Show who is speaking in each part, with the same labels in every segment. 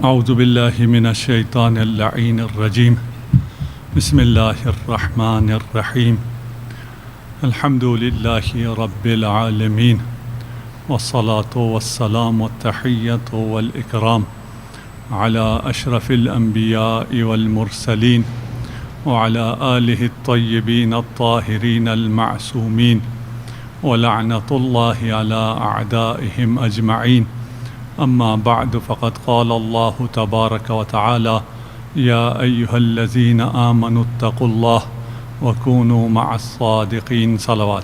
Speaker 1: اعوذ باللہ من الشیطان اللعین الرجیم بسم اللہ الرحمن الرحیم الحمد للہ رب العالمین والصلاة والسلام والتحیۃ والاکرام علی اشرف الانبیاء والمرسلین وعلی آلہ الطیبین الطاہرین المعصومین ولعنۃ اللہ علی اعدائہم اجمعین اما بعد فقد قال اللہ تبارک وتعالی یا ایہا الذین آمنوا اتقوا اللہ وکونوا مع الصادقین صلوات.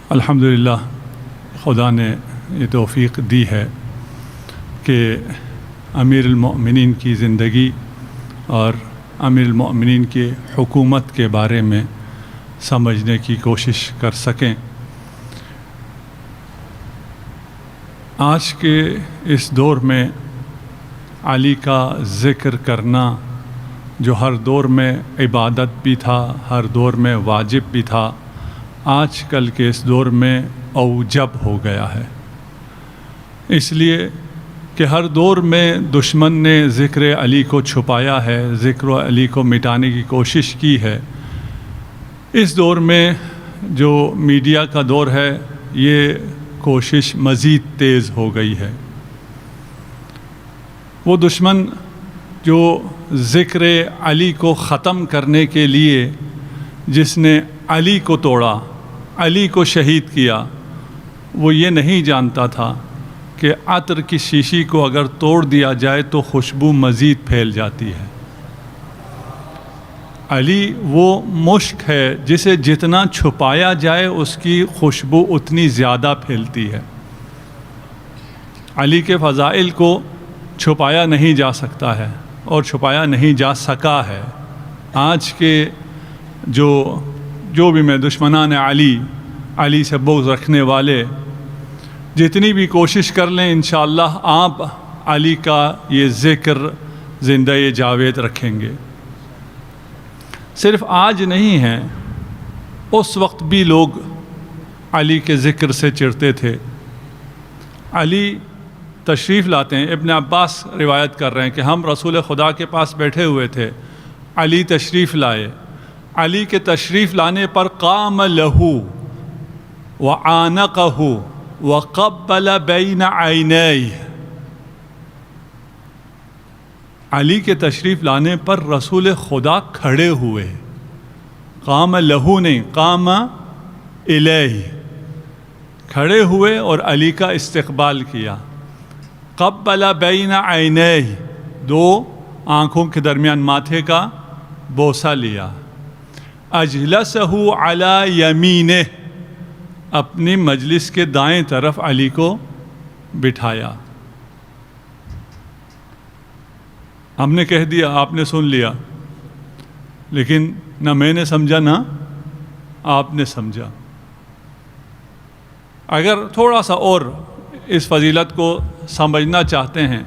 Speaker 1: الحمدللہ خدا نے یہ توفیق دی ہے کہ امیر المؤمنین کی زندگی اور امیر المؤمنین کی حکومت کے بارے میں سمجھنے کی کوشش کر سکیں. آج کے اس دور میں علی کا ذکر کرنا جو ہر دور میں عبادت بھی تھا، ہر دور میں واجب بھی تھا، آج کل کے اس دور میں اوجب ہو گیا ہے، اس لیے کہ ہر دور میں دشمن نے ذکر علی کو چھپایا ہے، ذکر علی کو مٹانے کی کوشش کی ہے. اس دور میں جو میڈیا کا دور ہے، یہ کوشش مزید تیز ہو گئی ہے. وہ دشمن جو ذکر علی کو ختم کرنے کے لیے جس نے علی کو توڑا، علی کو شہید کیا، وہ یہ نہیں جانتا تھا کہ عطر کی شیشی کو اگر توڑ دیا جائے تو خوشبو مزید پھیل جاتی ہے. علی وہ مشک ہے جسے جتنا چھپایا جائے اس کی خوشبو اتنی زیادہ پھیلتی ہے. علی کے فضائل کو چھپایا نہیں جا سکتا ہے اور چھپایا نہیں جا سکا ہے. آج کے جو بھی میں دشمنان علی سے بغض رکھنے والے جتنی بھی کوشش کر لیں، انشاءاللہ آپ علی کا یہ ذکر زندہ جاوید رکھیں گے. صرف آج نہیں ہیں، اس وقت بھی لوگ علی کے ذکر سے چڑھتے تھے. علی تشریف لاتے ہیں. ابن عباس روایت کر رہے ہیں کہ ہم رسول خدا کے پاس بیٹھے ہوئے تھے، علی تشریف لائے. علی کے تشریف لانے پر قام لہو وعانقہ وقبل بین عینیہ. علی کے تشریف لانے پر رسول خدا کھڑے ہوئے. قام لہو نہیں، قام الیہ، کھڑے ہوئے اور علی کا استقبال کیا. قبل بین عینیہ، دو آنکھوں کے درمیان ماتھے کا بوسہ لیا. اجلسہ علی یمینہ، اپنی مجلس کے دائیں طرف علی کو بٹھایا. ہم نے کہہ دیا، آپ نے سن لیا، لیکن نہ میں نے سمجھا نہ آپ نے سمجھا. اگر تھوڑا سا اور اس فضیلت کو سمجھنا چاہتے ہیں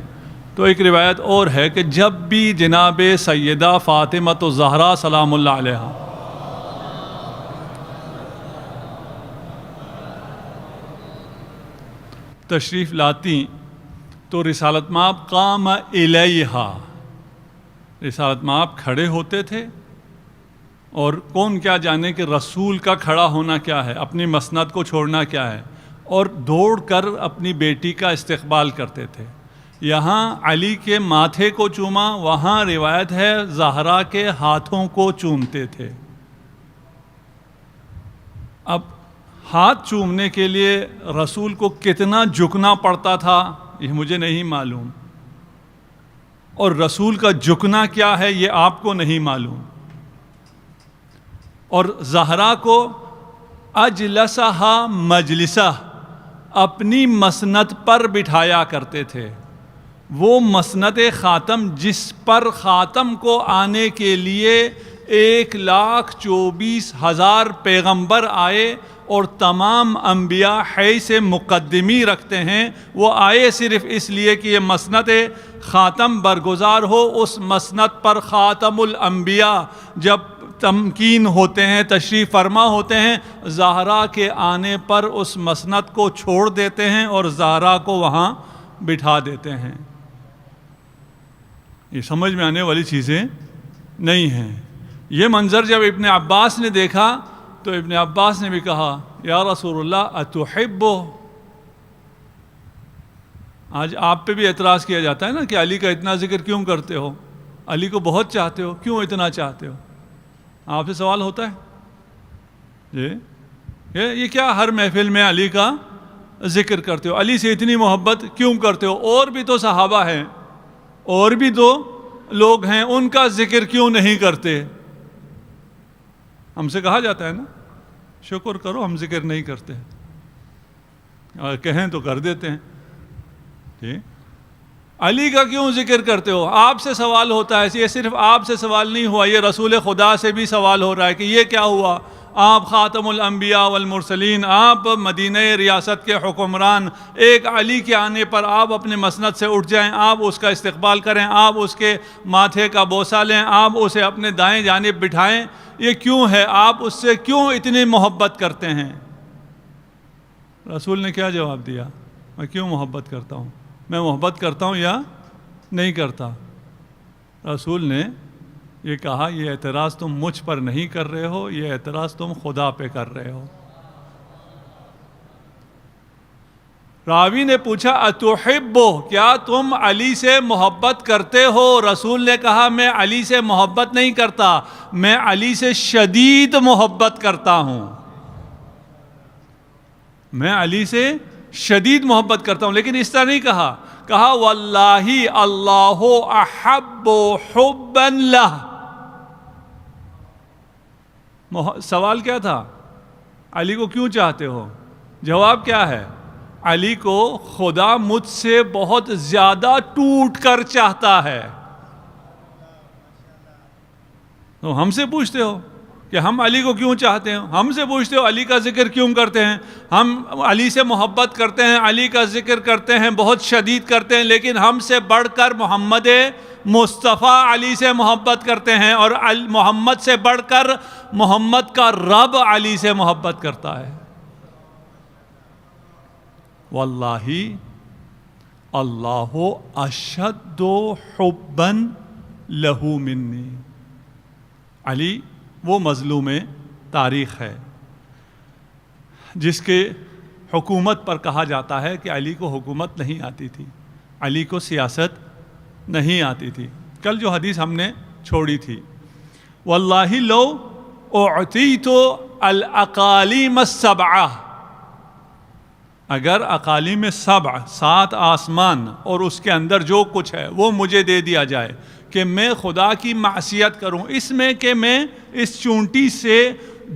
Speaker 1: تو ایک روایت اور ہے کہ جب بھی جناب سیدہ فاطمہ الزہرا سلام اللہ علیہا تشریف لاتی تو رسالت مآب قام الیہا، رسالت مآب کھڑے ہوتے تھے. اور کون کیا جانے کہ رسول کا کھڑا ہونا کیا ہے، اپنی مسند کو چھوڑنا کیا ہے، اور دوڑ کر اپنی بیٹی کا استقبال کرتے تھے. یہاں علی کے ماتھے کو چوما، وہاں روایت ہے زہرا کے ہاتھوں کو چومتے تھے. اب ہاتھ چومنے کے لیے رسول کو کتنا جھکنا پڑتا تھا یہ مجھے نہیں معلوم، اور رسول کا جھکنا کیا ہے یہ آپ کو نہیں معلوم. اور زہرا کو اجلسہا مجلسہ، اپنی مسند پر بٹھایا کرتے تھے. وہ مسند خاتم جس پر خاتم کو آنے کے لیے 1,24,000 پیغمبر آئے اور تمام انبیاء حیث مقدمی رکھتے ہیں، وہ آئے صرف اس لیے کہ یہ مسند خاتم برگزار ہو. اس مسند پر خاتم الانبیاء جب تمکین ہوتے ہیں، تشریف فرما ہوتے ہیں، زہرا کے آنے پر اس مسند کو چھوڑ دیتے ہیں اور زہرا کو وہاں بٹھا دیتے ہیں۔ یہ سمجھ میں آنے والی چیزیں نہیں ہیں۔ یہ منظر جب ابن عباس نے دیکھا تو ابن عباس نے بھی کہا یا رسول اللہ اتحبو۔ آج آپ پہ بھی اعتراض کیا جاتا ہے نا کہ علی کا اتنا ذکر کیوں کرتے ہو، علی کو بہت چاہتے ہو، کیوں اتنا چاہتے ہو؟ آپ سے سوال ہوتا ہے جی یہ کیا ہر محفل میں علی کا ذکر کرتے ہو، علی سے اتنی محبت کیوں کرتے ہو؟ اور بھی تو صحابہ ہیں، اور بھی تو لوگ ہیں، ان کا ذکر کیوں نہیں کرتے؟ ہم سے کہا جاتا ہے نا شکر کرو ہم ذکر نہیں کرتے، اور کہیں تو کر دیتے ہیں جی۔ علی کا کیوں ذکر کرتے ہو؟ آپ سے سوال ہوتا ہے، یہ صرف آپ سے سوال نہیں ہوا، یہ رسول خدا سے بھی سوال ہو رہا ہے کہ یہ کیا ہوا؟ آپ خاتم الانبیاء والمرسلین، آپ مدینہ ریاست کے حکمران، ایک علی کے آنے پر آپ اپنے مسند سے اٹھ جائیں، آپ اس کا استقبال کریں، آپ اس کے ماتھے کا بوسہ لیں، آپ اسے اپنے دائیں جانب بٹھائیں، یہ کیوں ہے؟ آپ اس سے کیوں اتنی محبت کرتے ہیں؟ رسول نے کیا جواب دیا؟ میں کیوں محبت کرتا ہوں؟ میں محبت کرتا ہوں یا نہیں کرتا؟ رسول نے یہ کہا یہ اعتراض تم مجھ پر نہیں کر رہے ہو، یہ اعتراض تم خدا پہ کر رہے ہو۔ راوی نے پوچھا اتحبو، کیا تم علی سے محبت کرتے ہو؟ رسول نے کہا میں علی سے محبت نہیں کرتا، میں علی سے شدید محبت کرتا ہوں، میں علی سے شدید محبت کرتا ہوں۔ لیکن اس طرح نہیں کہا، کہا واللہ اللہ احب حبا لہ۔ سوال کیا تھا؟ علی کو کیوں چاہتے ہو؟ جواب کیا ہے؟ علی کو خدا مجھ سے بہت زیادہ ٹوٹ کر چاہتا ہے۔ تو ہم سے پوچھتے ہو کہ ہم علی کو کیوں چاہتے ہیں؟ ہم سے پوچھتے ہو علی کا ذکر کیوں کرتے ہیں؟ ہم علی سے محبت کرتے ہیں، علی کا ذکر کرتے ہیں، بہت شدید کرتے ہیں، لیکن ہم سے بڑھ کر محمد مصطفیٰ علی سے محبت کرتے ہیں، اور محمد سے بڑھ کر محمد کا رب علی سے محبت کرتا ہے۔ واللہ اللہ اشد حبا لہ منی۔ علی وہ مظلوم تاریخ ہے جس کے حکومت پر کہا جاتا ہے کہ علی کو حکومت نہیں آتی تھی، علی کو سیاست نہیں آتی تھی۔ کل جو حدیث ہم نے چھوڑی تھی، واللہ لو اعطیت الاقالیم السبعہ، اگر اقالیم سبع، 7 آسمان اور اس کے اندر جو کچھ ہے وہ مجھے دے دیا جائے کہ میں خدا کی معصیت کروں، اس میں کہ میں اس چونٹی سے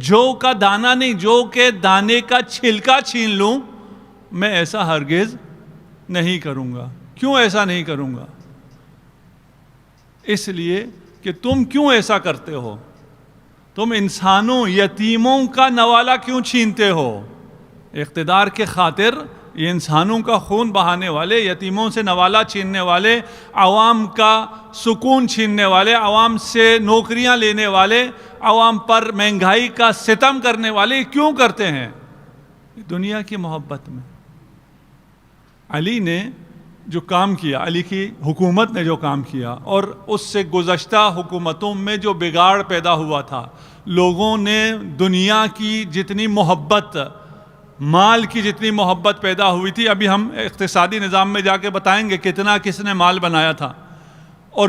Speaker 1: جو کا دانہ نہیں، جو کے دانے کا چھلکا چھین لوں، میں ایسا ہرگز نہیں کروں گا۔ کیوں ایسا نہیں کروں گا؟ اس لیے کہ تم کیوں ایسا کرتے ہو؟ تم انسانوں، یتیموں کا نوالہ کیوں چھینتے ہو؟ اقتدار کے خاطر یہ انسانوں کا خون بہانے والے، یتیموں سے نوالہ چھیننے والے، عوام کا سکون چھیننے والے، عوام سے نوکریاں لینے والے، عوام پر مہنگائی کا ستم کرنے والے کیوں کرتے ہیں؟ دنیا کی محبت میں۔ علی نے جو کام کیا، علی کی حکومت نے جو کام کیا، اور اس سے گزشتہ حکومتوں میں جو بگاڑ پیدا ہوا تھا، لوگوں نے دنیا کی جتنی محبت، مال کی جتنی محبت پیدا ہوئی تھی، ابھی ہم اقتصادی نظام میں جا کے بتائیں گے کتنا کس نے مال بنایا تھا اور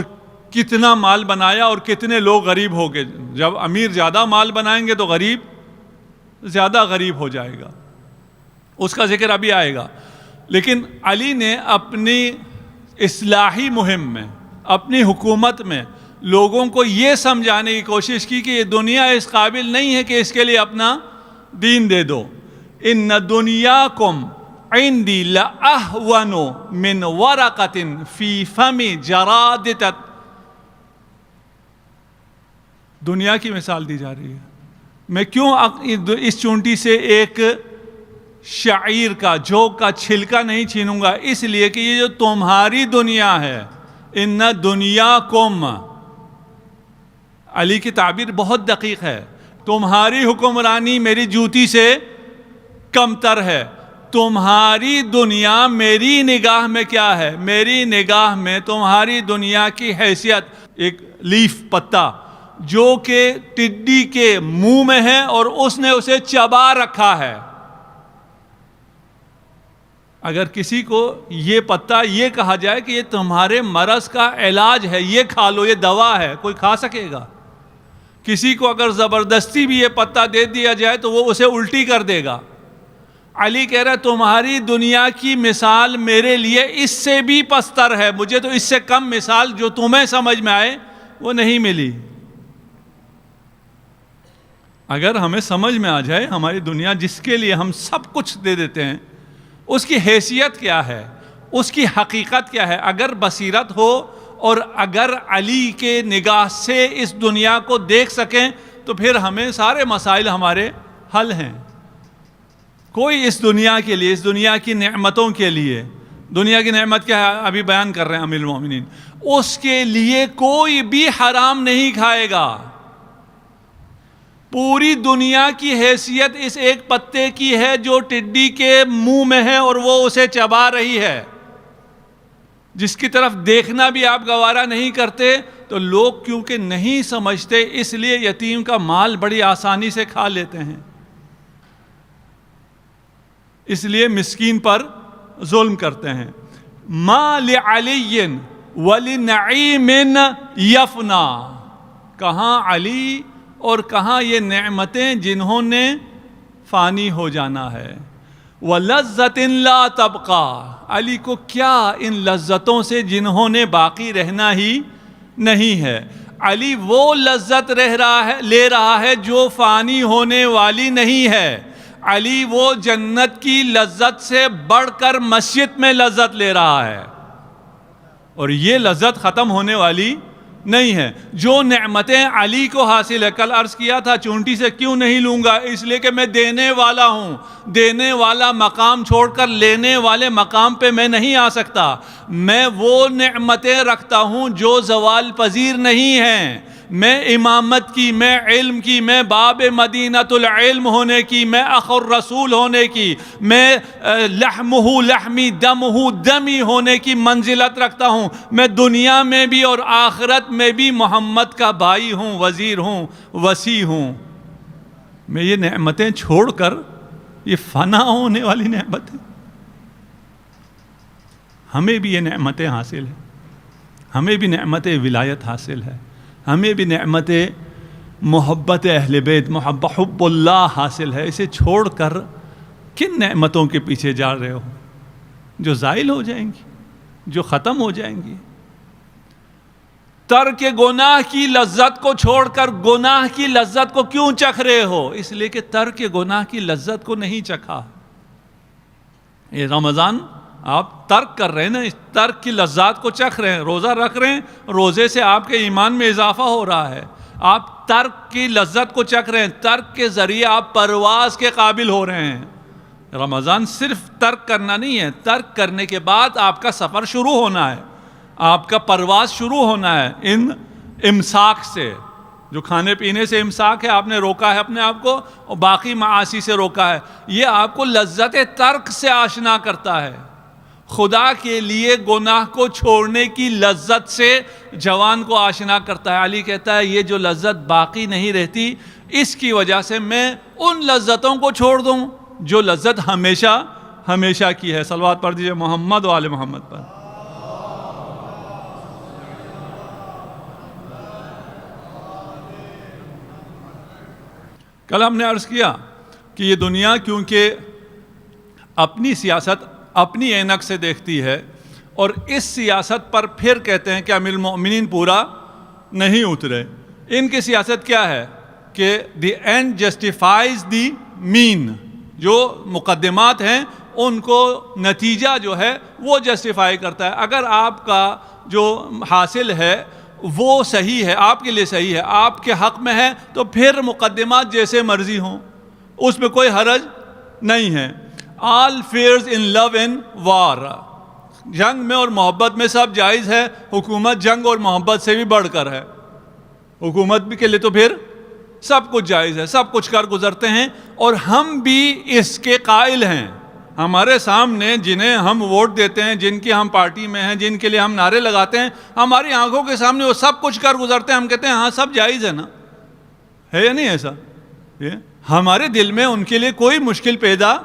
Speaker 1: کتنا مال بنایا اور کتنے لوگ غریب ہو گئے۔ جب امیر زیادہ مال بنائیں گے تو غریب زیادہ غریب ہو جائے گا، اس کا ذکر ابھی آئے گا۔ لیکن علی نے اپنی اصلاحی مہم میں، اپنی حکومت میں لوگوں کو یہ سمجھانے کی کوشش کی کہ یہ دنیا اس قابل نہیں ہے کہ اس کے لیے اپنا دین دے دو۔ ان دنیاکم عندی لأہون من ورقۃ فی فم جرادۃ۔ دنیا کی مثال دی جا رہی ہے۔ میں کیوں اس چونٹی سے ایک شعیر کا، جو کا چھلکا نہیں چھینوں گا؟ اس لیے کہ یہ جو تمہاری دنیا ہے، ان دنیاکم، علی کی تعبیر بہت دقیق ہے. تمہاری حکمرانی میری جوتی سے کم تر ہے. تمہاری دنیا میری نگاہ میں کیا ہے؟ میری نگاہ میں تمہاری دنیا کی حیثیت ایک لیف، پتا، جو کہ ٹڈی کے منہ میں ہے اور اس نے اسے چبا رکھا ہے. اگر کسی کو یہ پتا یہ کہا جائے کہ یہ تمہارے مرض کا علاج ہے، یہ کھا لو، یہ دوا ہے، کوئی کھا سکے گا؟ کسی کو اگر زبردستی بھی یہ پتا دے دیا جائے تو وہ اسے الٹی کر دے گا. علی کہہ رہا ہے تمہاری دنیا کی مثال میرے لیے اس سے بھی پستر ہے. مجھے تو اس سے کم مثال جو تمہیں سمجھ میں آئے وہ نہیں ملی. اگر ہمیں سمجھ میں آ جائے ہماری دنیا جس کے لیے ہم سب کچھ دے دیتے ہیں، اس کی حیثیت کیا ہے، اس کی حقیقت کیا ہے، اگر بصیرت ہو اور اگر علی کے نگاہ سے اس دنیا کو دیکھ سکیں تو پھر ہمیں سارے مسائل ہمارے حل ہیں. کوئی اس دنیا کے لیے، اس دنیا کی نعمتوں کے لیے، دنیا کی نعمت کیا ہے ابھی بیان کر رہے ہیں امیر المومنین، اس کے لیے کوئی بھی حرام نہیں کھائے گا. پوری دنیا کی حیثیت اس ایک پتے کی ہے جو ٹڈی کے منہ میں ہے اور وہ اسے چبا رہی ہے، جس کی طرف دیکھنا بھی آپ گوارا نہیں کرتے. تو لوگ کیونکہ نہیں سمجھتے اس لیے یتیم کا مال بڑی آسانی سے کھا لیتے ہیں، اس لیے مسکین پر ظلم کرتے ہیں. ما لعلی ولنعیم یفنا، کہاں علی اور کہاں یہ نعمتیں جنہوں نے فانی ہو جانا ہے. وَلَذَّةٍ لَا تَبْقَى، علی کو کیا ان لذتوں سے جنہوں نے باقی رہنا ہی نہیں ہے. علی وہ لذت لے رہا ہے جو فانی ہونے والی نہیں ہے. علی وہ جنت کی لذت سے بڑھ کر مسجد میں لذت لے رہا ہے، اور یہ لذت ختم ہونے والی نہیں ہے. جو نعمتیں علی کو حاصل ہے، کل عرض کیا تھا چونٹی سے کیوں نہیں لوں گا، اس لیے کہ میں دینے والا ہوں. دینے والا مقام چھوڑ کر لینے والے مقام پہ میں نہیں آ سکتا. میں وہ نعمتیں رکھتا ہوں جو زوال پذیر نہیں ہیں. میں امامت کی، میں علم کی، میں باب مدینۃ العلم ہونے کی، میں اخ الرسول ہونے کی، میں لحمہ لحمی دمہ دمی ہونے کی منزلت رکھتا ہوں. میں دنیا میں بھی اور آخرت میں بھی محمد کا بھائی ہوں، وزیر ہوں، وصی ہوں. میں یہ نعمتیں چھوڑ کر، یہ فنا ہونے والی نعمتیں، ہمیں بھی یہ نعمتیں حاصل ہیں، ہمیں بھی نعمت ولایت حاصل ہے، ہمیں بھی نعمت محبت اہل بیت، حب اللہ حاصل ہے. اسے چھوڑ کر کن نعمتوں کے پیچھے جا رہے ہو جو زائل ہو جائیں گی، جو ختم ہو جائیں گی؟ ترک گناہ کی لذت کو چھوڑ کر گناہ کی لذت کو کیوں چکھ رہے ہو؟ اس لیے کہ ترک گناہ کی لذت کو نہیں چکھا. یہ رمضان آپ ترک کر رہے ہیں نا، اس ترک کی لذات کو چکھ رہے ہیں. روزہ رکھ رہے ہیں، روزے سے آپ کے ایمان میں اضافہ ہو رہا ہے. آپ ترک کی لذت کو چکھ رہے ہیں، ترک کے ذریعے آپ پرواز کے قابل ہو رہے ہیں. رمضان صرف ترک کرنا نہیں ہے، ترک کرنے کے بعد آپ کا سفر شروع ہونا ہے، آپ کا پرواز شروع ہونا ہے. ان امساک سے، جو کھانے پینے سے امساک ہے، آپ نے روکا ہے اپنے آپ کو، اور باقی معاصی سے روکا ہے، یہ آپ کو لذت ترک سے آشنا کرتا ہے. خدا کے لیے گناہ کو چھوڑنے کی لذت سے جوان کو آشنا کرتا ہے. علی کہتا ہے یہ جو لذت باقی نہیں رہتی، اس کی وجہ سے میں ان لذتوں کو چھوڑ دوں جو لذت ہمیشہ ہمیشہ کی ہے. صلوات پڑھ دیجئے محمد و آل محمد پر. کل ہم نے عرض کیا کہ یہ دنیا کیونکہ اپنی سیاست اپنی عینک سے دیکھتی ہے، اور اس سیاست پر پھر کہتے ہیں کہ امیر المؤمنین پورا نہیں اترے. ان کی سیاست کیا ہے کہ دی اینڈ جسٹیفائز دی مین. جو مقدمات ہیں ان کو نتیجہ جو ہے وہ جسٹیفائی کرتا ہے. اگر آپ کا جو حاصل ہے وہ صحیح ہے، آپ کے لیے صحیح ہے، آپ کے حق میں ہے، تو پھر مقدمات جیسے مرضی ہوں، اس میں کوئی حرج نہیں ہے. آل fears in love and war, جنگ میں اور محبت میں سب جائز ہے. حکومت جنگ اور محبت سے بھی بڑھ کر ہے. حکومت بھی کے لیے تو پھر سب کچھ جائز ہے، سب کچھ کر گزرتے ہیں، اور ہم بھی اس کے قائل ہیں۔ ہمارے سامنے جنہیں ہم ووٹ دیتے ہیں، جن کی ہم پارٹی میں ہیں، جن کے لیے ہم نعرے لگاتے ہیں، ہماری آنکھوں کے سامنے وہ سب کچھ کر گزرتے ہیں، ہم کہتے ہیں ہاں سب جائز ہے نا، ہے یا نہیں ایسا؟ ہمارے دل میں ان کے لیے کوئی مشکل پیدا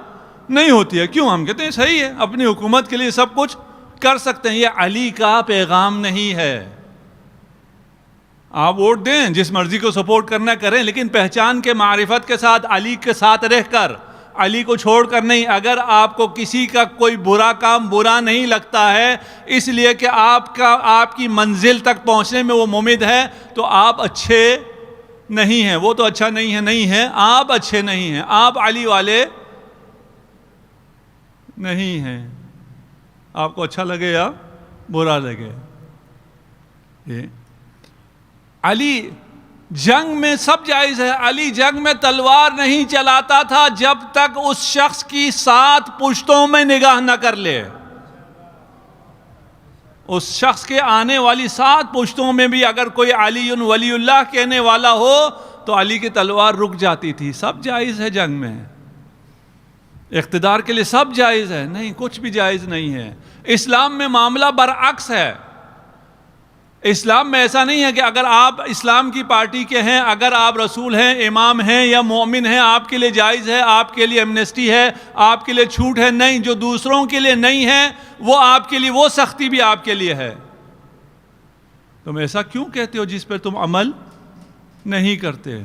Speaker 1: نہیں ہوتی ہے، کیوں؟ ہم کہتے ہیں صحیح ہے، اپنی حکومت کے لیے سب کچھ کر سکتے ہیں۔ یہ علی کا پیغام نہیں ہے۔ آپ ووٹ دیں، جس مرضی کو سپورٹ کرنا کریں، لیکن پہچان کے معرفت کے ساتھ، علی کے ساتھ رہ کر، علی کو چھوڑ کر نہیں۔ اگر آپ کو کسی کا کوئی برا کام برا نہیں لگتا ہے اس لیے کہ آپ کی منزل تک پہنچنے میں وہ ممد ہے، تو آپ اچھے نہیں ہیں۔ وہ تو اچھا نہیں ہے، آپ اچھے نہیں ہیں، آپ علی والے نہیں ہیں، آپ کو اچھا لگے یا برا لگے۔ علی جنگ میں سب جائز ہے، علی جنگ میں تلوار نہیں چلاتا تھا جب تک اس شخص کی 7 پشتوں میں نگاہ نہ کر لے۔ اس شخص کے آنے والی 7 پشتوں میں بھی اگر کوئی علی ولی اللہ کہنے والا ہو تو علی کی تلوار رک جاتی تھی۔ سب جائز ہے جنگ میں، اقتدار کے لیے سب جائز ہے، نہیں کچھ بھی جائز نہیں ہے۔ اسلام میں معاملہ برعکس ہے۔ اسلام میں ایسا نہیں ہے کہ اگر آپ اسلام کی پارٹی کے ہیں، اگر آپ رسول ہیں، امام ہیں یا مومن ہیں، آپ کے لیے جائز ہے، آپ کے لیے امنسٹی ہے، آپ کے لیے چھوٹ ہے۔ نہیں، جو دوسروں کے لیے نہیں ہے وہ آپ کے لیے، وہ سختی بھی آپ کے لیے ہے۔ تم ایسا کیوں کہتے ہو جس پر تم عمل نہیں کرتے؟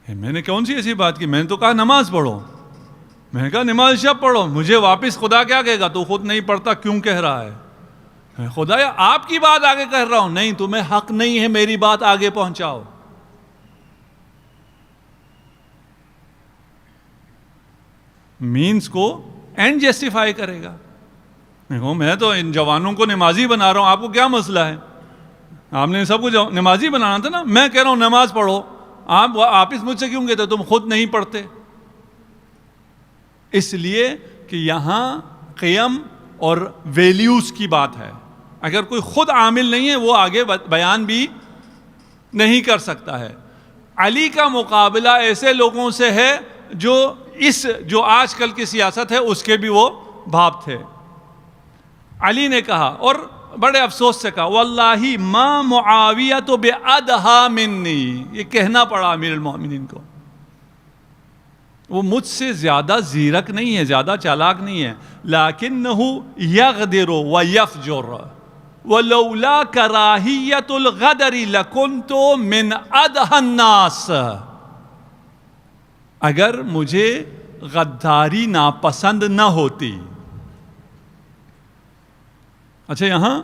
Speaker 1: میں نے کون سی ایسی بات کی؟ میں نے تو کہا نماز پڑھو، میں نے کہا نماز شب پڑھو۔ مجھے واپس خدا کیا کہے گا؟ تو خود نہیں پڑھتا، کیوں کہہ رہا ہے؟ خدایا آپ کی بات آگے کہہ رہا ہوں۔ نہیں، تمہیں حق نہیں ہے میری بات آگے پہنچاؤ۔ مینز کو اینڈ جسٹیفائی کرے گا۔ دیکھو میں تو ان جوانوں کو نمازی بنا رہا ہوں، آپ کو کیا مسئلہ ہے؟ آپ نے سب کو نمازی بنانا تھا نا۔ میں کہہ رہا ہوں نماز پڑھو، آپ واپس مجھ سے کیوں کہتے تم خود نہیں پڑھتے؟ اس لیے کہ یہاں قیم اور ویلیوز کی بات ہے۔ اگر کوئی خود عامل نہیں ہے وہ آگے بیان بھی نہیں کر سکتا ہے۔ علی کا مقابلہ ایسے لوگوں سے ہے جو آج کل کی سیاست ہے اس کے بھی وہ بھاپ تھے۔ علی نے کہا، اور بڑے افسوس سے کہا، واللہ ما معاویہ بأدہا منی، یہ کہنا پڑا امیر المومنین کو۔ وہ مجھ سے زیادہ زیرک نہیں ہے، زیادہ چالاک نہیں ہے، لیکنہ یغدر ویفجر ولولا کراہیت الغدر لکنت من ادہا الناس۔ اگر مجھے غداری ناپسند نہ ہوتی۔ اچھا یہاں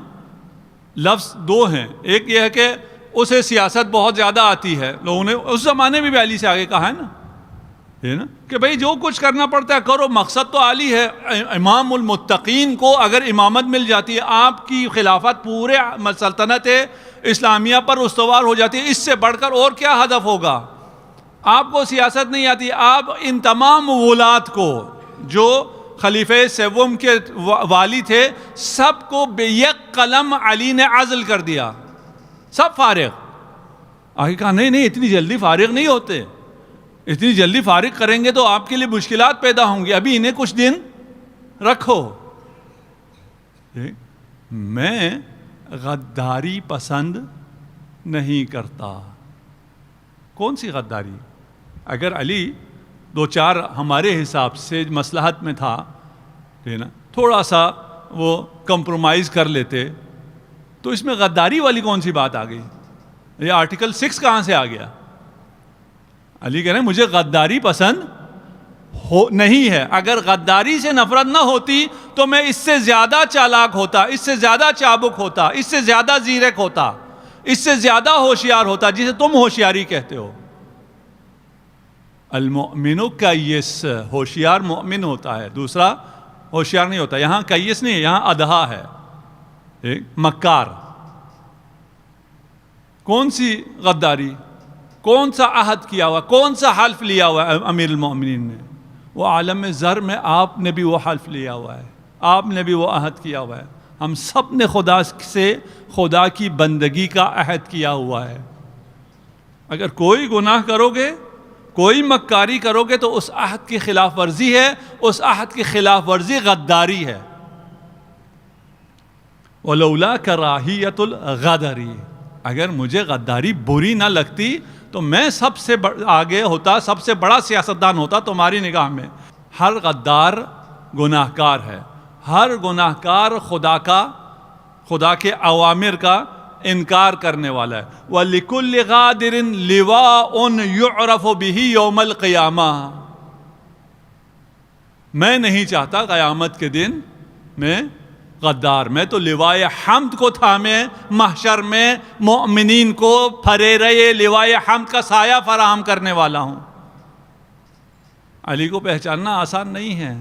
Speaker 1: لفظ 2 ہیں، ایک یہ ہے کہ اسے سیاست بہت زیادہ آتی ہے، لوگوں نے اس زمانے میں بھی علی سے آگے کہا ہے نا کہ بھئی جو کچھ کرنا پڑتا ہے کرو، مقصد تو علی ہے۔ امام المتقین کو اگر امامت مل جاتی ہے، آپ کی خلافت پورے سلطنت اسلامیہ پر استوار ہو جاتی ہے، اس سے بڑھ کر اور کیا ہدف ہوگا؟ آپ کو سیاست نہیں آتی، آپ ان تمام ولات کو جو خلیفہ سوم کے والی تھے سب کو بیک قلم علی نے عزل کر دیا، سب فارغ۔ آگے کہا نہیں اتنی جلدی فارغ نہیں ہوتے، اتنی جلدی فارغ کریں گے تو آپ کے لیے مشکلات پیدا ہوں گی، ابھی انہیں کچھ دن رکھو۔ میں غداری پسند نہیں کرتا۔ کون سی غداری؟ اگر علی 2-4 ہمارے حساب سے مصلحت میں تھا تھوڑا سا وہ کمپرومائز کر لیتے تو اس میں غداری والی کون سی بات آ گئی؟ یہ آرٹیکل 6 کہاں سے آ گیا؟ علی کہہ رہے ہیں مجھے غداری پسند نہیں ہے۔ اگر غداری سے نفرت نہ ہوتی تو میں اس سے زیادہ چالاک ہوتا، اس سے زیادہ چابک ہوتا، اس سے زیادہ زیرک ہوتا، اس سے زیادہ ہوشیار ہوتا، جسے تم ہوشیاری کہتے ہو۔ المؤمن کیس، ہوشیار مومن ہوتا ہے، دوسرا ہوشیار نہیں ہوتا۔ یہاں کیس نہیں ہے، یہاں ادھا ہے، مکار۔ کون سی غداری؟ کون سا عہد کیا ہوا، کون سا حلف لیا ہوا ہے امیر المومنین نے؟ وہ عالم زر میں آپ نے بھی وہ حلف لیا ہوا ہے، آپ نے بھی وہ عہد کیا ہوا ہے۔ ہم سب نے خدا سے خدا کی بندگی کا عہد کیا ہوا ہے. اگر کوئی گناہ کرو گے، کوئی مکاری کرو گے تو اس عہد کی خلاف ورزی ہے، اس عہد کی خلاف ورزی غداری ہے. وَلَوْلَا كَرَاهِيَةُ الْغَدَرِ، اگر مجھے غداری بری نہ لگتی تو میں سب سے آگے ہوتا، سب سے بڑا سیاستدان ہوتا تمہاری نگاہ میں. ہر غدار گناہ گار ہے، ہر گناہ گار خدا کے اوامر کا انکار کرنے والا ہے. وَلِكُلِّ غَادِرٍ لِوَاءٌ يُعْرَفُ بِهِ يَوْمَ الْقِيَامَةِ، میں نہیں چاہتا قیامت کے دن میں غدار، میں تو لوائے حمد کو تھامے محشر میں مومنین کو پھریرے لوائے حمد کا سایہ فراہم کرنے والا ہوں. علی کو پہچاننا آسان نہیں ہے.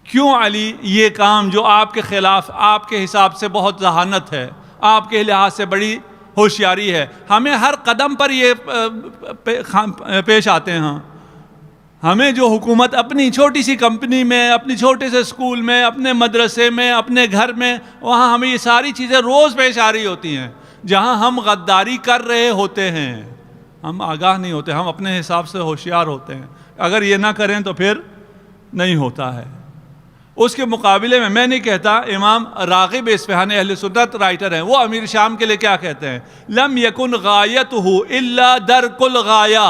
Speaker 1: کیوں علی یہ کام جو آپ کے خلاف، آپ کے حساب سے بہت ذہانت ہے، آپ کے لحاظ سے بڑی ہوشیاری ہے، ہمیں ہر قدم پر یہ پیش آتے ہیں. ہمیں جو حکومت اپنی چھوٹی سی کمپنی میں، اپنی چھوٹے سے اسکول میں، اپنے مدرسے میں، اپنے گھر میں، وہاں ہمیں یہ ساری چیزیں روز پیش آ رہی ہوتی ہیں، جہاں ہم غداری کر رہے ہوتے ہیں. ہم آگاہ نہیں ہوتے، ہم اپنے حساب سے ہوشیار ہوتے ہیں. اگر یہ نہ کریں تو پھر نہیں ہوتا ہے. اس کے مقابلے میں نہیں کہتا، امام راغب اصفہانی اہل سنت رائٹر ہیں، وہ امیر شام کے لیے کیا کہتے ہیں؟ لم یکن غایتہ الا درک الغایہ.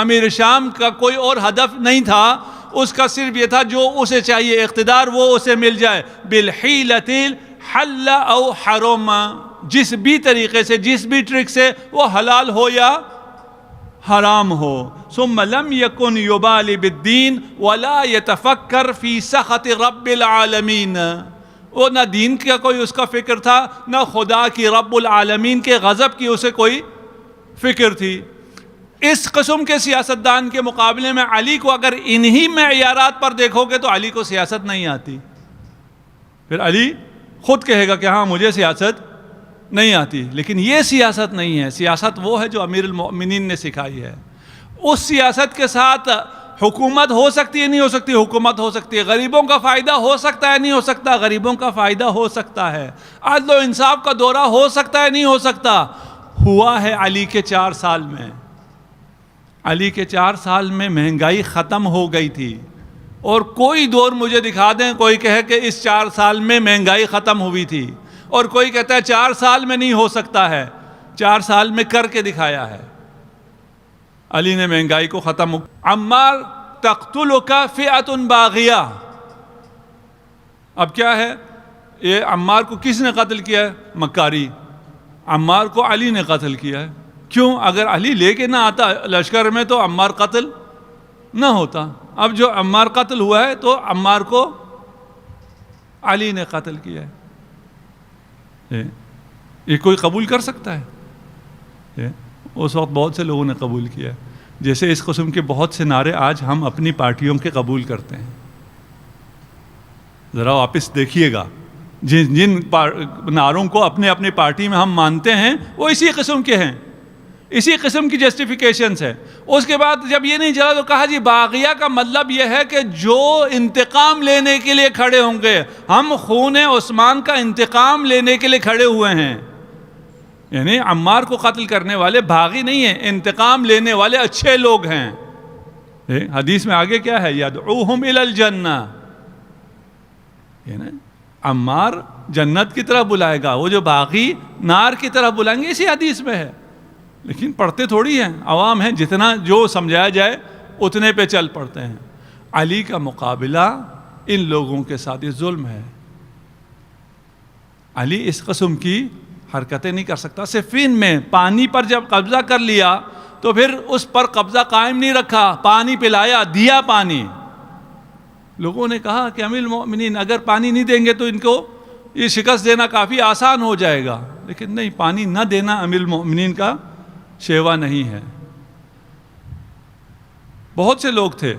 Speaker 1: امیر شام کا کوئی اور ہدف نہیں تھا، اس کا صرف یہ تھا جو اسے چاہیے اقتدار وہ اسے مل جائے. بالحیلۃ حل او حرم، جس بھی طریقے سے، جس بھی ٹرک سے، وہ حلال ہو یا حرام ہو. ثم لم یکن یبالی بالدین ولا یتفکر فی سخط رب العالمین. وہ نہ دین کا کوئی اس کا فکر تھا، نہ خدا کی رب العالمین کے غضب کی اسے کوئی فکر تھی. اس قسم کے سیاستدان کے مقابلے میں علی کو اگر انہی معیارات پر دیکھو گے تو علی کو سیاست نہیں آتی. پھر علی خود کہے گا کہ ہاں مجھے سیاست نہیں آتی. لیکن یہ سیاست نہیں ہے. سیاست وہ ہے جو امیر المؤمنین نے سکھائی ہے. اس سیاست کے ساتھ حکومت ہو سکتی ہے نہیں ہو سکتی، حکومت ہو سکتی ہے. غریبوں کا فائدہ ہو سکتا ہے نہیں ہو سکتا، غریبوں کا فائدہ ہو سکتا ہے. عدل و انصاف کا دورہ ہو سکتا ہے نہیں ہو سکتا. ہوا ہے علی کے 4 سال میں. علی کے 4 سال میں مہنگائی ختم ہو گئی تھی. اور کوئی دور مجھے دکھا دیں کوئی کہے کہ اس 4 سال میں مہنگائی ختم ہوئی تھی، اور کوئی کہتا ہے 4 سال میں نہیں ہو سکتا ہے. 4 سال میں کر کے دکھایا ہے. علی نے مہنگائی کو ختم. عمار تقتلک فئۃ باغیہ. اب کیا ہے، یہ عمار کو کس نے قتل کیا ہے؟ مکاری. عمار کو علی نے قتل کیا ہے. کیوں؟ اگر علی لے کے نہ آتا لشکر میں تو عمار قتل نہ ہوتا. اب جو عمار قتل ہوا ہے تو عمار کو علی نے قتل کیا ہے. یہ کوئی قبول کر سکتا ہے؟ اس وقت بہت سے لوگوں نے قبول کیا. جیسے اس قسم کے بہت سے نعرے آج ہم اپنی پارٹیوں کے قبول کرتے ہیں. ذرا واپس دیکھیے گا، جن نعروں کو اپنی پارٹی میں ہم مانتے ہیں وہ اسی قسم کے ہیں، اسی قسم کی جسٹیفیکیشنز ہے. اس کے بعد جب یہ نہیں چلا تو کہا جی باغیہ کا مطلب یہ ہے کہ جو انتقام لینے کے لیے کھڑے ہوں گے، ہم خون عثمان کا انتقام لینے کے لیے کھڑے ہوئے ہیں. یعنی عمار کو قتل کرنے والے باغی نہیں ہیں، انتقام لینے والے اچھے لوگ ہیں. حدیث میں آگے کیا ہے؟ یدعوہم الی الجنہ. عمار جنت کی طرف بلائے گا، وہ جو باغی نار کی طرف بلائیں گے، اسی حدیث میں ہے. لیکن پڑھتے تھوڑی ہیں، عوام ہیں، جتنا جو سمجھایا جائے اتنے پہ چل پڑتے ہیں. علی کا مقابلہ ان لوگوں کے ساتھ یہ ظلم ہے. علی اس قسم کی حرکتیں نہیں کر سکتا. صفین میں پانی پر جب قبضہ کر لیا تو پھر اس پر قبضہ قائم نہیں رکھا، پانی پلایا، دیا پانی. لوگوں نے کہا کہ امیر المؤمنین اگر پانی نہیں دیں گے تو ان کو یہ شکست دینا کافی آسان ہو جائے گا. لیکن نہیں، پانی نہ دینا امیر المؤمنین کا شیوا نہیں ہے. بہت سے لوگ تھے.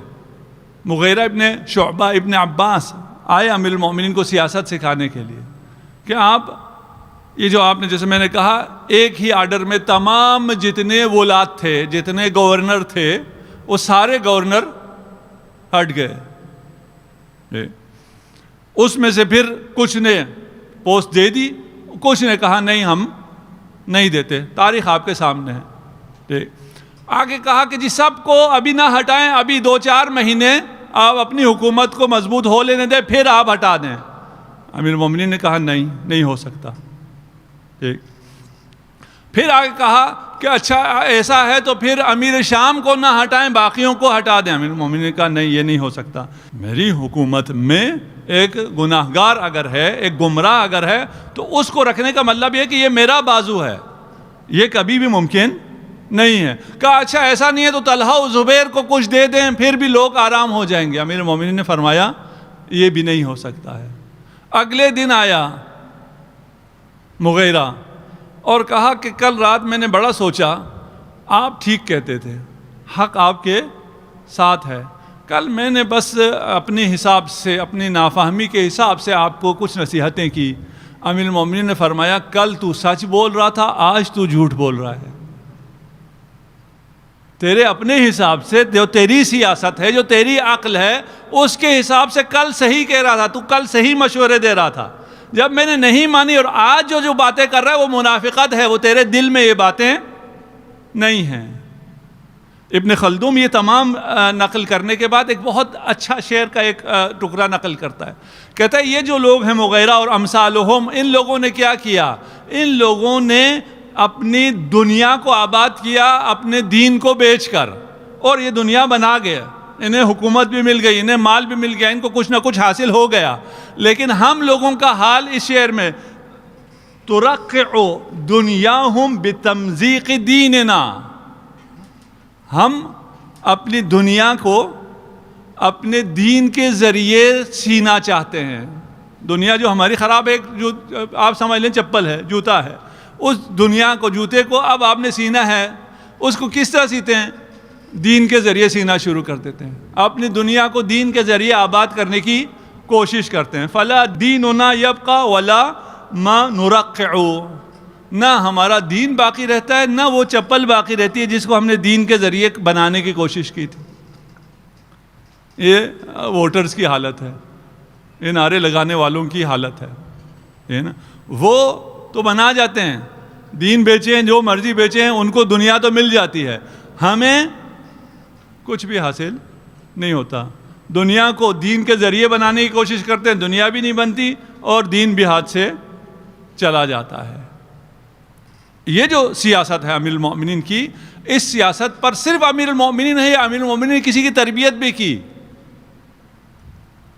Speaker 1: مغیرہ ابن شعبہ ابن عباس آئے امیر المؤمنین کو سیاست سکھانے کے لیے کہ آپ یہ جو آپ نے، جیسے میں نے کہا، ایک ہی آرڈر میں تمام جتنے ولات تھے، جتنے گورنر تھے، وہ سارے گورنر ہٹ گئے. اس میں سے پھر کچھ نے پوسٹ دے دی، کچھ نے کہا نہیں ہم نہیں دیتے، تاریخ آپ کے سامنے ہے. ٹھیک. آگے کہا کہ جی سب کو ابھی نہ ہٹائیں، ابھی 2-4 مہینے آپ اپنی حکومت کو مضبوط ہو لینے دیں، پھر آپ ہٹا دیں. امیر المومنین نے کہا نہیں ہو سکتا. ٹھیک. پھر آگے کہا کہ اچھا ایسا ہے تو پھر امیر شام کو نہ ہٹائیں، باقیوں کو ہٹا دیں. امیر المومنین نے کہا نہیں، یہ نہیں ہو سکتا. میری حکومت میں ایک گناہگار اگر ہے، ایک گمراہ اگر ہے، تو اس کو رکھنے کا مطلب یہ کہ یہ میرا بازو ہے، یہ کبھی بھی ممکن نہیں ہے. کہا اچھا ایسا نہیں ہے تو طلحہ و زبیر کو کچھ دے دیں، پھر بھی لوگ آرام ہو جائیں گے. امیر المومنین نے فرمایا یہ بھی نہیں ہو سکتا ہے. اگلے دن آیا مغیرہ اور کہا کہ کل رات میں نے بڑا سوچا، آپ ٹھیک کہتے تھے، حق آپ کے ساتھ ہے. کل میں نے بس اپنے حساب سے، اپنی نافہمی کے حساب سے آپ کو کچھ نصیحتیں کی. امیر المومنین نے فرمایا کل تو سچ بول رہا تھا، آج تو جھوٹ بول رہا ہے. تیرے اپنے حساب سے جو تیری سیاست ہے، جو تیری عقل ہے، اس کے حساب سے کل صحیح کہہ رہا تھا، تو کل صحیح مشورے دے رہا تھا. جب میں نے نہیں مانی اور آج جو باتیں کر رہا ہے وہ منافقت ہے، وہ تیرے دل میں یہ باتیں نہیں ہیں. ابن خلدون یہ تمام نقل کرنے کے بعد ایک بہت اچھا شعر کا ایک ٹکڑا نقل کرتا ہے. کہتا ہے یہ جو لوگ ہیں مغیرہ اور امثالہم، ان لوگوں نے کیا کیا؟ ان لوگوں نے اپنی دنیا کو آباد کیا اپنے دین کو بیچ کر، اور یہ دنیا بنا گیا، انہیں حکومت بھی مل گئی، انہیں مال بھی مل گیا، ان کو کچھ نہ کچھ حاصل ہو گیا. لیکن ہم لوگوں کا حال اس شعر میں ترقع دنیاہم بتمزیق دیننا، ہم اپنی دنیا کو اپنے دین کے ذریعے سینا چاہتے ہیں. دنیا جو ہماری خراب ہے، جو آپ سمجھ لیں چپل ہے، جوتا ہے، اس دنیا کو، جوتے کو اب آپ نے سینا ہے. اس کو کس طرح سیتے ہیں؟ دین کے ذریعے سینا شروع کر دیتے ہیں، اپنی دنیا کو دین کے ذریعے آباد کرنے کی کوشش کرتے ہیں. فلا دیننا یبقى ولا ما نرقع، نہ ہمارا دین باقی رہتا ہے، نہ وہ چپل باقی رہتی ہے جس کو ہم نے دین کے ذریعے بنانے کی کوشش کی تھی. یہ ووٹرز کی حالت ہے، یہ نعرے لگانے والوں کی حالت ہے نا. وہ تو بنا جاتے ہیں، دین بیچیں، جو مرضی بیچیں، ان کو دنیا تو مل جاتی ہے، ہمیں کچھ بھی حاصل نہیں ہوتا. دنیا کو دین کے ذریعے بنانے کی کوشش کرتے ہیں، دنیا بھی نہیں بنتی اور دین بھی ہاتھ سے چلا جاتا ہے. یہ جو سیاست ہے امیر المومنین کی، اس سیاست پر صرف امیر المومنین ہے یا امیر المومنین نے کسی کی تربیت بھی کی؟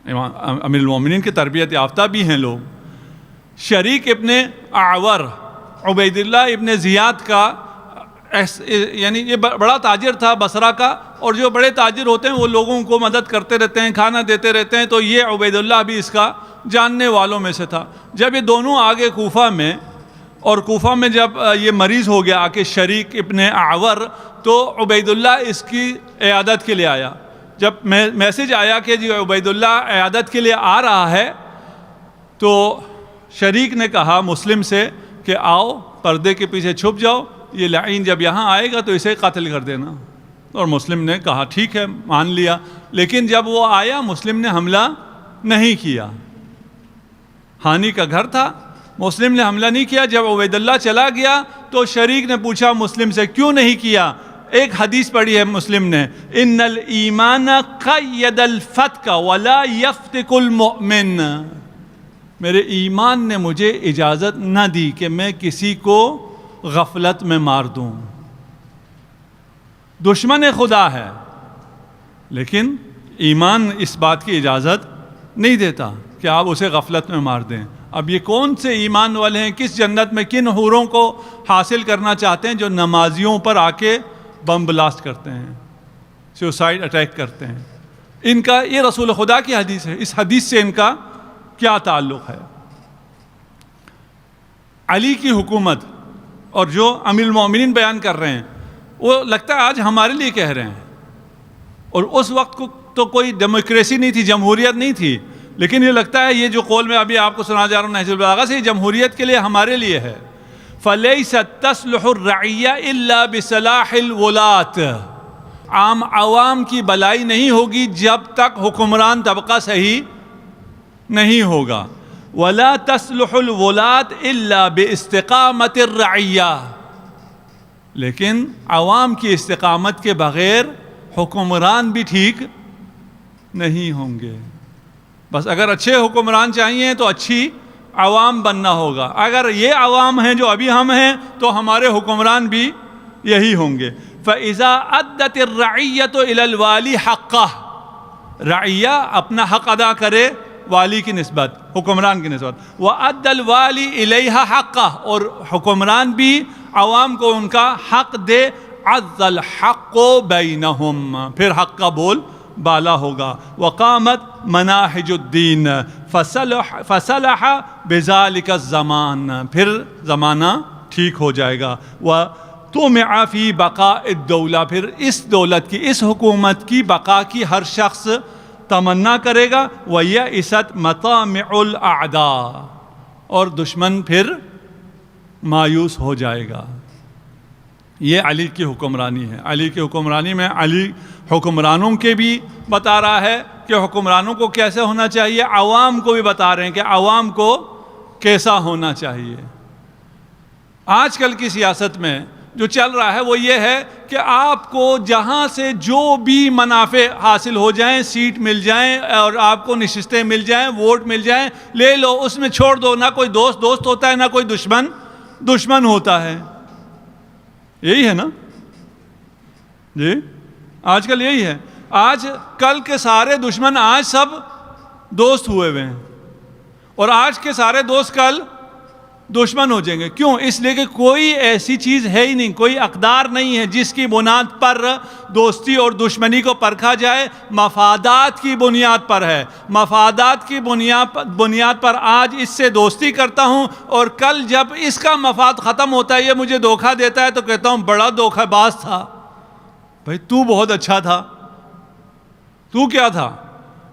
Speaker 1: امیر المومنین کی تربیت یافتہ بھی ہیں لوگ. شریک ابن اعور، عبید اللہ ابن زیاد کا، یعنی یہ بڑا تاجر تھا بصرہ کا، اور جو بڑے تاجر ہوتے ہیں وہ لوگوں کو مدد کرتے رہتے ہیں، کھانا دیتے رہتے ہیں، تو یہ عبید اللہ بھی اس کا جاننے والوں میں سے تھا. جب یہ دونوں آگے کوفہ میں، اور کوفہ میں جب یہ مریض ہو گیا آ کے شریک ابن اعور، تو عبید اللہ اس کی عیادت کے لیے آیا. جب میسج آیا کہ جی عبید اللہ عیادت کے لیے آ رہا ہے، تو شریک نے کہا مسلم سے کہ آؤ پردے کے پیچھے چھپ جاؤ، یہ لعین جب یہاں آئے گا تو اسے قتل کر دینا. اور مسلم نے کہا ٹھیک ہے، مان لیا. لیکن جب وہ آیا مسلم نے حملہ نہیں کیا. ہانی کا گھر تھا، مسلم نے حملہ نہیں کیا. جب عبید اللہ چلا گیا تو شریک نے پوچھا مسلم سے کیوں نہیں کیا؟ ایک حدیث پڑھی ہے مسلم نے، ان الایمان قید الفتک ولا یفتک المؤمن، میرے ایمان نے مجھے اجازت نہ دی کہ میں کسی کو غفلت میں مار دوں. دشمن خدا ہے لیکن ایمان اس بات کی اجازت نہیں دیتا کہ آپ اسے غفلت میں مار دیں. اب یہ کون سے ایمان والے ہیں، کس جنت میں کن حوروں کو حاصل کرنا چاہتے ہیں جو نمازیوں پر آ کے بم بلاسٹ کرتے ہیں، سوسائڈ اٹیک کرتے ہیں؟ ان کا یہ رسول خدا کی حدیث ہے، اس حدیث سے ان کا کیا تعلق ہے؟ علی کی حکومت اور جو امیر المومنین بیان کر رہے ہیں وہ لگتا ہے آج ہمارے لیے کہہ رہے ہیں، اور اس وقت کو تو کوئی ڈیموکریسی نہیں تھی، جمہوریت نہیں تھی. لیکن یہ لگتا ہے یہ جو قول میں ابھی آپ کو سنا جا رہا ہوں نہج البلاغہ سے، یہ جمہوریت کے لیے ہمارے لیے ہے. فَلَيْسَتْ تَصْلُحُ الرَّعِيَّةُ إِلَّا بِصَلَاحِ الْوُلَاةِ، عام عوام کی بلائی نہیں ہوگی جب تک حکمران طبقہ صحیح نہیں ہوگا. ولا تصلح الولاة الا باستقامت الرعیہ، لیکن عوام کی استقامت کے بغیر حکمران بھی ٹھیک نہیں ہوں گے۔ بس اگر اچھے حکمران چاہیے تو اچھی عوام بننا ہوگا، اگر یہ عوام ہیں جو ابھی ہم ہیں تو ہمارے حکمران بھی یہی ہوں گے۔ فَإِذَا أَدَّتِ الرَّعِيَّةُ إِلَى الْوَالِي حَقَّهُ، رعیہ اپنا حق ادا کرے والی کی نسبت، حکمران کی نسبت، وَأَدَّ الْوَالِي إِلَيْهَا حَقَّهُ، اور حکمران بھی عوام کو ان کا حق دے، عَزَّ الْحَقُّ بَيْنَهُمْ، پھر حق کا بول بالا ہوگا، وقامت مناہج الدین فصلح بذلک الزمان، پھر زمانہ ٹھیک ہو جائے گا، وطمع فی بقاء الدولہ، پھر اس دولت کی، اس حکومت کی بقا کی ہر شخص تمنا کرے گا، ویئست مطامع الاعداء، اور دشمن پھر مایوس ہو جائے گا۔ یہ علی کی حکمرانی ہے۔ علی کی حکمرانی میں علی حکمرانوں کے بھی بتا رہا ہے کہ حکمرانوں کو کیسے ہونا چاہیے، عوام کو بھی بتا رہے ہیں کہ عوام کو کیسا ہونا چاہیے۔ آج کل کی سیاست میں جو چل رہا ہے وہ یہ ہے کہ آپ کو جہاں سے جو بھی منافع حاصل ہو جائیں، سیٹ مل جائیں اور آپ کو نشستیں مل جائیں، ووٹ مل جائیں، لے لو، اس میں چھوڑ دو، نہ کوئی دوست دوست ہوتا ہے، نہ کوئی دشمن دشمن ہوتا ہے۔ یہی ہے نا جی، آج کل یہی ہے۔ آج کل کے سارے دشمن آج سب دوست ہوئے ہوئے ہیں، اور آج کے سارے دوست کل دشمن ہو جائیں گے۔ کیوں؟ اس لیے کہ کوئی ایسی چیز ہے ہی نہیں، کوئی اقدار نہیں ہے جس کی بنیاد پر دوستی اور دشمنی کو پرکھا جائے۔ مفادات کی بنیاد پر ہے، مفادات کی بنیاد پر آج اس سے دوستی کرتا ہوں، اور کل جب اس کا مفاد ختم ہوتا ہے، یہ مجھے دھوکہ دیتا ہے، تو کہتا ہوں بڑا دھوکہ باز تھا بھائی، تو بہت اچھا تھا، تو کیا تھا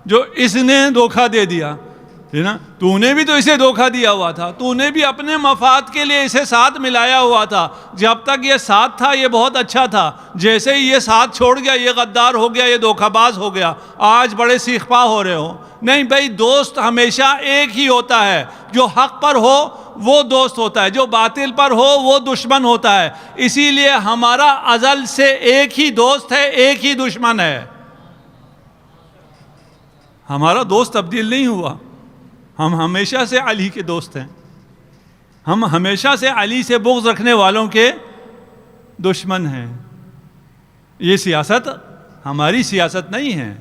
Speaker 1: جو اس نے دھوکہ دے دیا ہے نا؟ تو نے بھی تو اسے دھوکہ دیا ہوا تھا، تو نے بھی اپنے مفاد کے لیے اسے ساتھ ملایا ہوا تھا۔ جب تک یہ ساتھ تھا یہ بہت اچھا تھا، جیسے ہی یہ ساتھ چھوڑ گیا یہ غدار ہو گیا، یہ دھوکہ باز ہو گیا، آج بڑے سیخ پا ہو رہے ہو۔ نہیں بھائی، دوست ہمیشہ ایک ہی ہوتا ہے، جو حق پر ہو وہ دوست ہوتا ہے، جو باطل پر ہو وہ دشمن ہوتا ہے۔ اسی لیے ہمارا ازل سے ایک ہی دوست ہے، ایک ہی دشمن ہے، ہمارا دوست تبدیل نہیں ہوا۔ ہم ہمیشہ سے علی کے دوست ہیں، ہم ہمیشہ سے علی سے بغض رکھنے والوں کے دشمن ہیں۔ یہ سیاست ہماری سیاست نہیں ہے،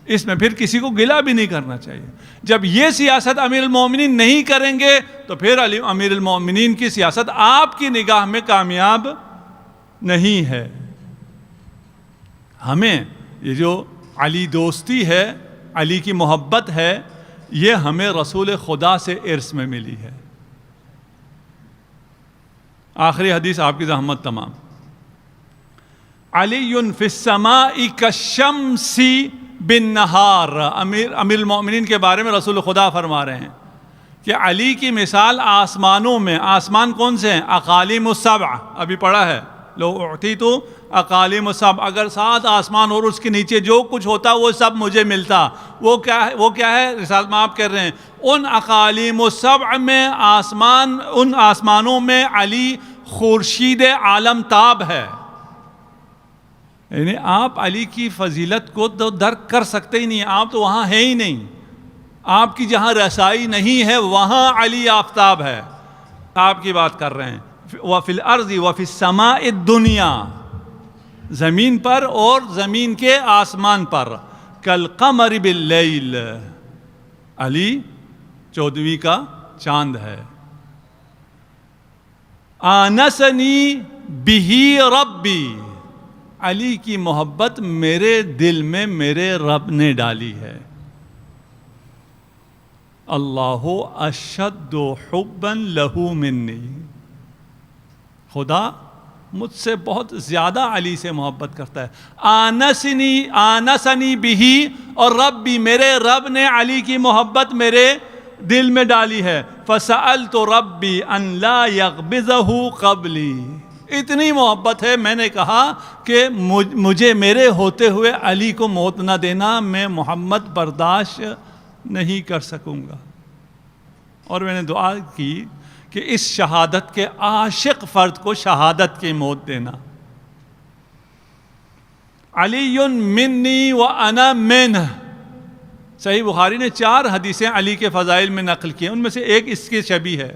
Speaker 1: اس میں پھر کسی کو گلہ بھی نہیں کرنا چاہیے۔ جب یہ سیاست امیر المومنین نہیں کریں گے تو پھر امیر المومنین کی سیاست آپ کی نگاہ میں کامیاب نہیں ہے۔ ہمیں یہ جو علی دوستی ہے، علی کی محبت ہے، یہ ہمیں رسول خدا سے ارث میں ملی ہے۔ آخری حدیث آپ کی زحمت تمام۔ علی فی السماء کالشمس بالنہار، امیر المومنین کے بارے میں رسول خدا فرما رہے ہیں کہ علی کی مثال آسمانوں میں، آسمان کون سے ہیں؟ اقالیم السبع، ابھی پڑھا ہے، لو اعطیت اقالیم السبع، اگر 7 آسمان اور اس کے نیچے جو کچھ ہوتا وہ سب مجھے ملتا، وہ کیا ہے؟ رسالت میں آپ کہہ رہے ہیں ان اقالیم السبع میں، ان آسمانوں میں علی خورشید عالم تاب ہے۔ یعنی آپ علی کی فضیلت کو تو درک کر سکتے ہی نہیں، آپ تو وہاں ہیں ہی نہیں، آپ کی جہاں رسائی نہیں ہے وہاں علی آفتاب ہے۔ آپ کی بات کر رہے ہیں، وَفِي الْأَرْضِ وَفِي السَّمَاءِ الدُّنْيَا، زمین پر اور زمین کے آسمان پر، کالقمر باللیل، علی 14ویں کا چاند ہے۔ آنسنی بہی ربی، علی کی محبت میرے دل میں میرے رب نے ڈالی ہے۔ اللہ اشد حبا لہ منی، خدا مجھ سے بہت زیادہ علی سے محبت کرتا ہے۔ آنسنی بہی، اور رب بھی، میرے رب نے علی کی محبت میرے دل میں ڈالی ہے۔ فسألت ربی ان لا یغبضہ قبلی، اتنی محبت ہے، میں نے کہا کہ مجھے میرے ہوتے ہوئے علی کو موت نہ دینا، میں محمد برداشت نہیں کر سکوں گا۔ اور میں نے دعا کی کہ اس شہادت کے عاشق فرد کو شہادت کی موت دینا. علی منی و انا منہ. صحیح بخاری نے 4 حدیثیں علی کے فضائل میں نقل کی ہیں، ان میں سے ایک اس کے شبیہ ہے.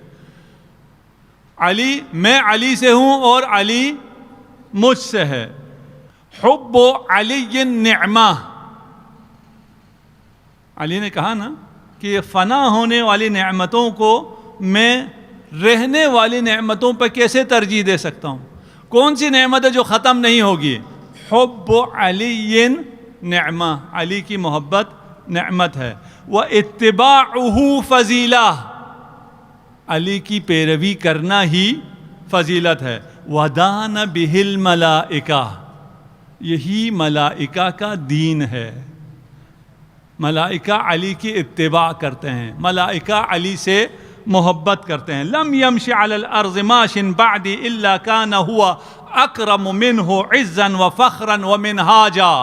Speaker 1: علی، میں علی سے ہوں اور علی مجھ سے ہے. حب علی نعمہ. علی نے کہا نا کہ یہ فنا ہونے والی نعمتوں کو میں رہنے والی نعمتوں پر کیسے ترجیح دے سکتا ہوں؟ کون سی نعمت ہے جو ختم نہیں ہوگی؟ حب علی نعمہ. علی کی محبت نعمت ہے. وَاتِّبَاعُهُ فضیلہ. علی کی پیروی کرنا ہی فضیلت ہے. وَدَانَ بِهِ الْمَلَائِكَةُ. یہی ملائکہ کا دین ہے. ملائکہ علی کی اتباع کرتے ہیں، ملائکہ علی سے محبت کرتے ہیں. لم یمش علی الارض ماش بعدی الا کان هو اکرم منہ عزا وفخرا ومنہاجا.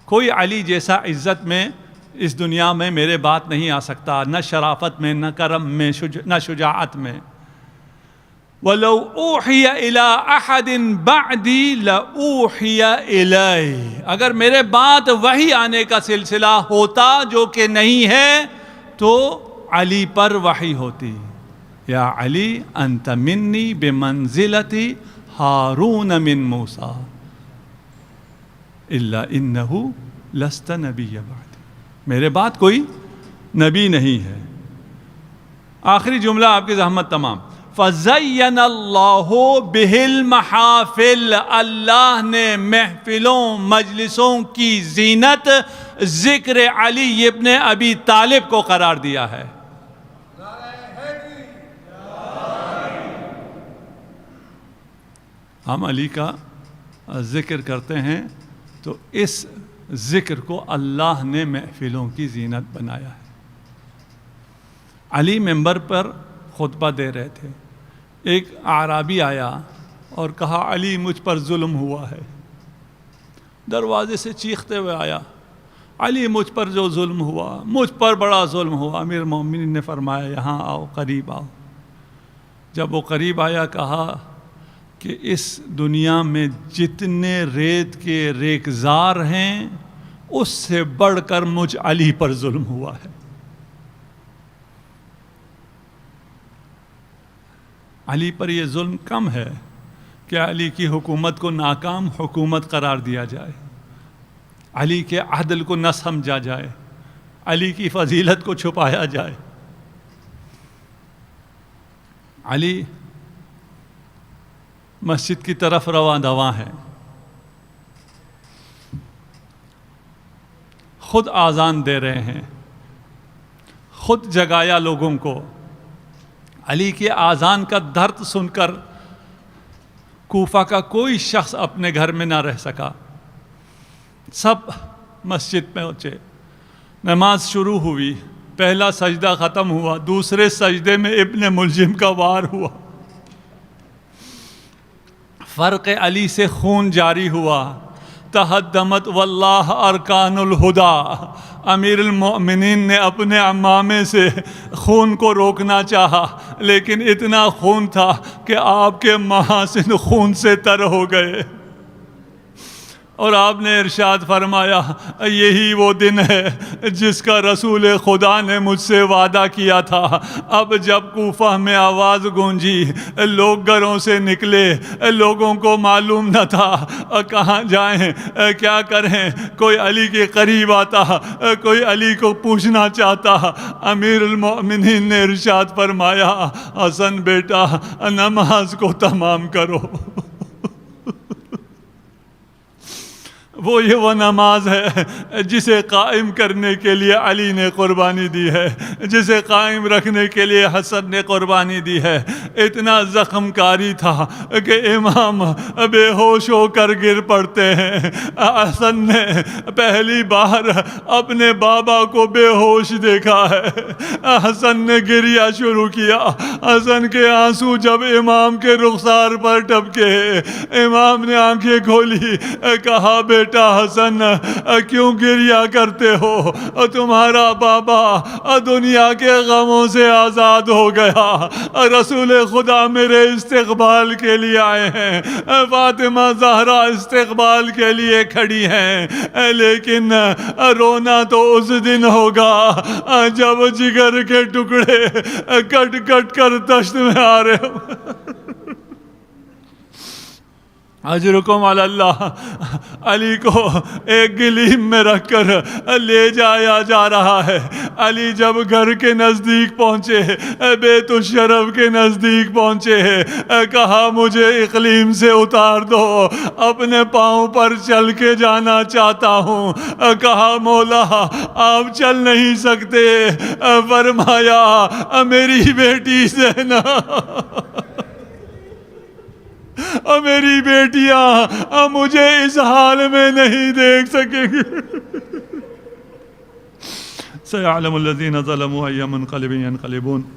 Speaker 1: کوئی علی جیسا عزت میں اس دنیا میں میرے بات نہیں آ سکتا، نہ شرافت میں، نہ کرم میں، نہ شجاعت میں. وَلَوْ أُوحِيَ إِلَىٰ أَحَدٍ بَعْدِي لَأُوحِيَ إِلَيْهِ. اگر میرے بعد وحی آنے کا سلسلہ ہوتا جو کہ نہیں ہے تو علی پر وحی ہوتی. یا علی انت منی بمنزلتی ہارون من موسیٰ الا انہ لست نبی بعد. میرے بعد کوئی نبی نہیں ہے. آخری جملہ آپ کی زحمت تمام. فَزَيَّنَ اللَّهُ بِهِ الْمَحَافِلِ. اللہ نے محفلوں مجلسوں کی زینت ذکر علی ابن ابی طالب کو قرار دیا ہے. ہم علی کا ذکر کرتے ہیں تو اس ذکر کو اللہ نے محفلوں کی زینت بنایا ہے. علی ممبر پر خطبہ دے رہے تھے. ایک اعرابی آیا اور کہا علی مجھ پر ظلم ہوا ہے. دروازے سے چیختے ہوئے آیا، علی مجھ پر جو ظلم ہوا، مجھ پر بڑا ظلم ہوا. امیر المومنین نے فرمایا یہاں آؤ، قریب آؤ. جب وہ قریب آیا کہا کہ اس دنیا میں جتنے ریت کے ریکزار ہیں اس سے بڑھ کر مجھ علی پر ظلم ہوا ہے. علی پر یہ ظلم کم ہے کہ علی کی حکومت کو ناکام حکومت قرار دیا جائے، علی کے عدل کو نہ سمجھا جائے، علی کی فضیلت کو چھپایا جائے. علی مسجد کی طرف رواں دواں ہے. خود آذان دے رہے ہیں، خود جگایا لوگوں کو. علی کے آذان کا درد سن کر کوفہ کا کوئی شخص اپنے گھر میں نہ رہ سکا. سب مسجد میں پہنچے. نماز شروع ہوئی، پہلا سجدہ ختم ہوا، دوسرے سجدے میں ابن ملجم کا وار ہوا. فرق علی سے خون جاری ہوا. تہدمت واللہ ارکان الہدا. امیر المؤمنین نے اپنے عمامے سے خون کو روکنا چاہا لیکن اتنا خون تھا کہ آپ کے محاسن خون سے تر ہو گئے. اور آپ نے ارشاد فرمایا یہی وہ دن ہے جس کا رسول خدا نے مجھ سے وعدہ کیا تھا. اب جب کوفہ میں آواز گونجی، لوگ گھروں سے نکلے، لوگوں کو معلوم نہ تھا کہاں جائیں، کیا کریں. کوئی علی کے قریب آتا، کوئی علی کو پوچھنا چاہتا. امیر المؤمنین نے ارشاد فرمایا حسن بیٹا نماز کو تمام کرو. وہ نماز ہے جسے قائم کرنے کے لیے علی نے قربانی دی ہے، جسے قائم رکھنے کے لیے حسن نے قربانی دی ہے. اتنا زخم کاری تھا کہ امام بے ہوش ہو کر گر پڑتے ہیں. حسن نے پہلی بار اپنے بابا کو بے ہوش دیکھا ہے. حسن نے گریہ شروع کیا. حسن کے آنسو جب امام کے رخسار پر ٹپکے، امام نے آنکھیں کھولی، کہا بیٹا بیٹا حسن کیوں گریا کرتے ہو؟ تمہارا بابا دنیا کے غموں سے آزاد ہو گیا، رسول خدا میرے استقبال کے لیے آئے ہیں، فاطمہ زہرا استقبال کے لیے کھڑی ہیں، لیکن رونا تو اس دن ہوگا جب جگر کے ٹکڑے کٹ کٹ کر دشت میں آ رہے ہوں۔ اجرکم علی اللہ، علی کو ایک گلیم میں رکھ کر لے جایا جا رہا ہے۔ علی جب گھر کے نزدیک پہنچے، بیت الشرف کے نزدیک پہنچے، کہا مجھے اقلیم سے اتار دو، اپنے پاؤں پر چل کے جانا چاہتا ہوں۔ کہا مولا آپ چل نہیں سکتے، فرمایا میری بیٹی زینب، میری بیٹیاں مجھے اس حال میں نہیں دیکھ سکیں گی۔ سَيَعْلَمُ الَّذِينَ ظَلَمُوا أَيَّ مُنْقَلِبٍ يَنْقَلِبُونَ۔